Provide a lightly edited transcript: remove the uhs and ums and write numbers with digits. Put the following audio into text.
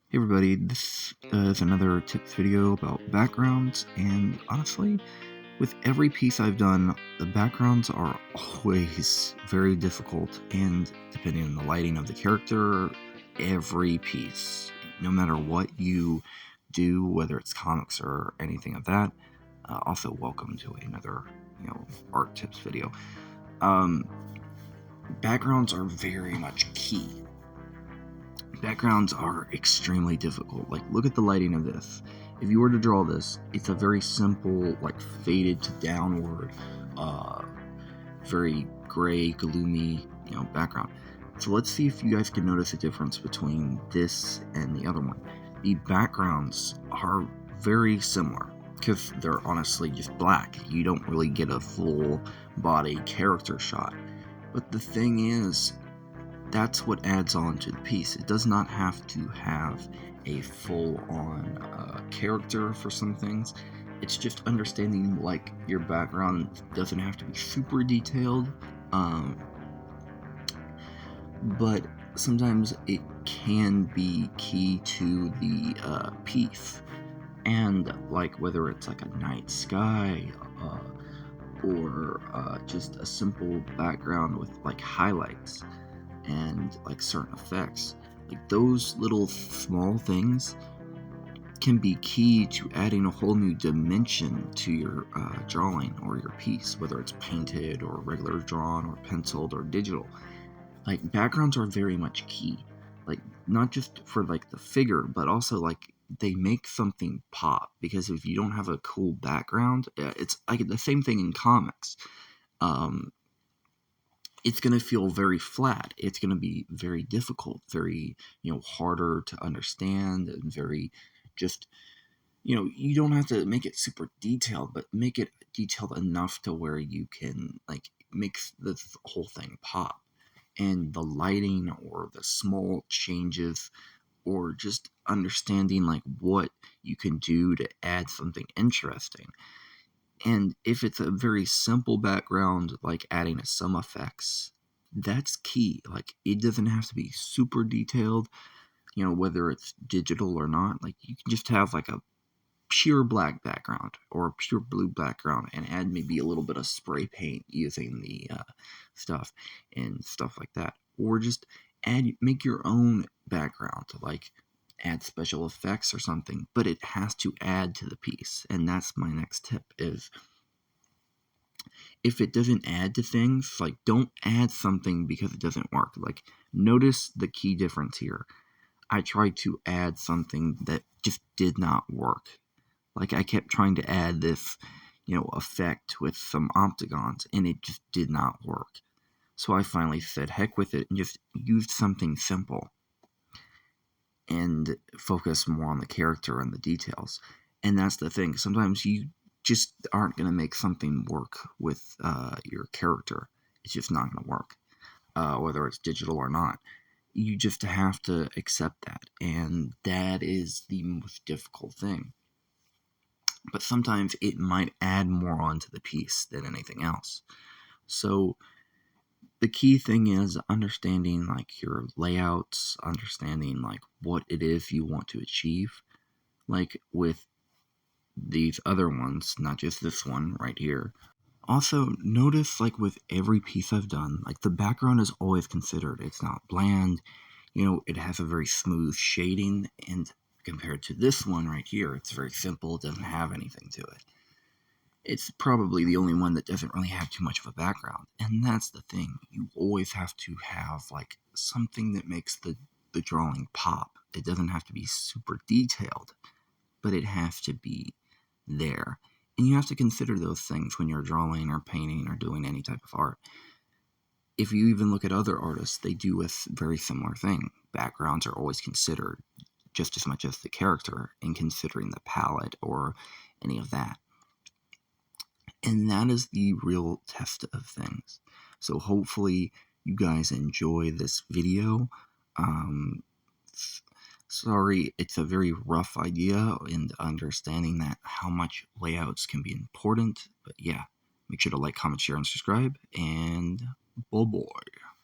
Hey everybody, this is another tips video about backgrounds, and honestly, with every piece I've done, the backgrounds are always very difficult, and depending on the lighting of the character, every piece, no matter what you do, whether it's comics or anything of that, also welcome to another, art tips video. Backgrounds are very much key. Backgrounds are extremely difficult. Like, look at the lighting of this. If you were to draw this, it's a very simple, like, faded to downward, very gray, gloomy, background. So let's see if you guys can notice a difference between this and the other one. The backgrounds are very similar because they're honestly just black. You don't really get a full body character shot. But the thing is, that's what adds on to the piece. It does not have to have a full-on character for some things. It's just understanding, like, your background doesn't have to be super detailed, but sometimes it can be key to the piece. And, like, whether it's like a night sky, or just a simple background with, like, highlights and like certain effects, like those little small things can be key to adding a whole new dimension to your drawing or your piece, whether it's painted or regular drawn or penciled or digital. Like, backgrounds are very much key, like not just for like the figure, but also like they make something pop, because if you don't have a cool background, it's like the same thing in comics. It's going to feel very flat. It's going to be very difficult, very, harder to understand, and very just, you don't have to make it super detailed, but make it detailed enough to where you can, like, make the whole thing pop. And the lighting or the small changes or just understanding, like, what you can do to add something interesting. And if it's a very simple background, like adding some effects, that's key. Like, it doesn't have to be super detailed, whether it's digital or not. Like, you can just have like a pure black background or a pure blue background and add maybe a little bit of spray paint using the stuff and stuff like that. Or just make your own background, like add special effects or something, but it has to add to the piece. And that's my next tip is, if it doesn't add to things, like, don't add something because it doesn't work. Like, notice the key difference here. I tried to add something that just did not work. Like, I kept trying to add this, effect with some octagons, and it just did not work. So I finally said heck with it and just used something simple and focus more on the character and the details. And that's the thing. Sometimes you just aren't going to make something work with your character. It's just not going to work, whether it's digital or not. You just have to accept that, and that is the most difficult thing. But sometimes it might add more onto the piece than anything else. So the key thing is understanding, like, your layouts, understanding like what it is you want to achieve. Like with these other ones, not just this one right here. Also, notice, like, with every piece I've done, like, the background is always considered. It's not bland, it has a very smooth shading, and compared to this one right here, it's very simple, it doesn't have anything to it. It's probably the only one that doesn't really have too much of a background, and that's the thing. You always have to have, like, something that makes the drawing pop. It doesn't have to be super detailed, but it has to be there. And you have to consider those things when you're drawing or painting or doing any type of art. If you even look at other artists, they do a very similar thing. Backgrounds are always considered just as much as the character in considering the palette or any of that. And that is the real test of things. So hopefully you guys enjoy this video. Sorry, it's a very rough idea in understanding that how much layouts can be important. But yeah, make sure to like, comment, share, and subscribe. And bye-bye.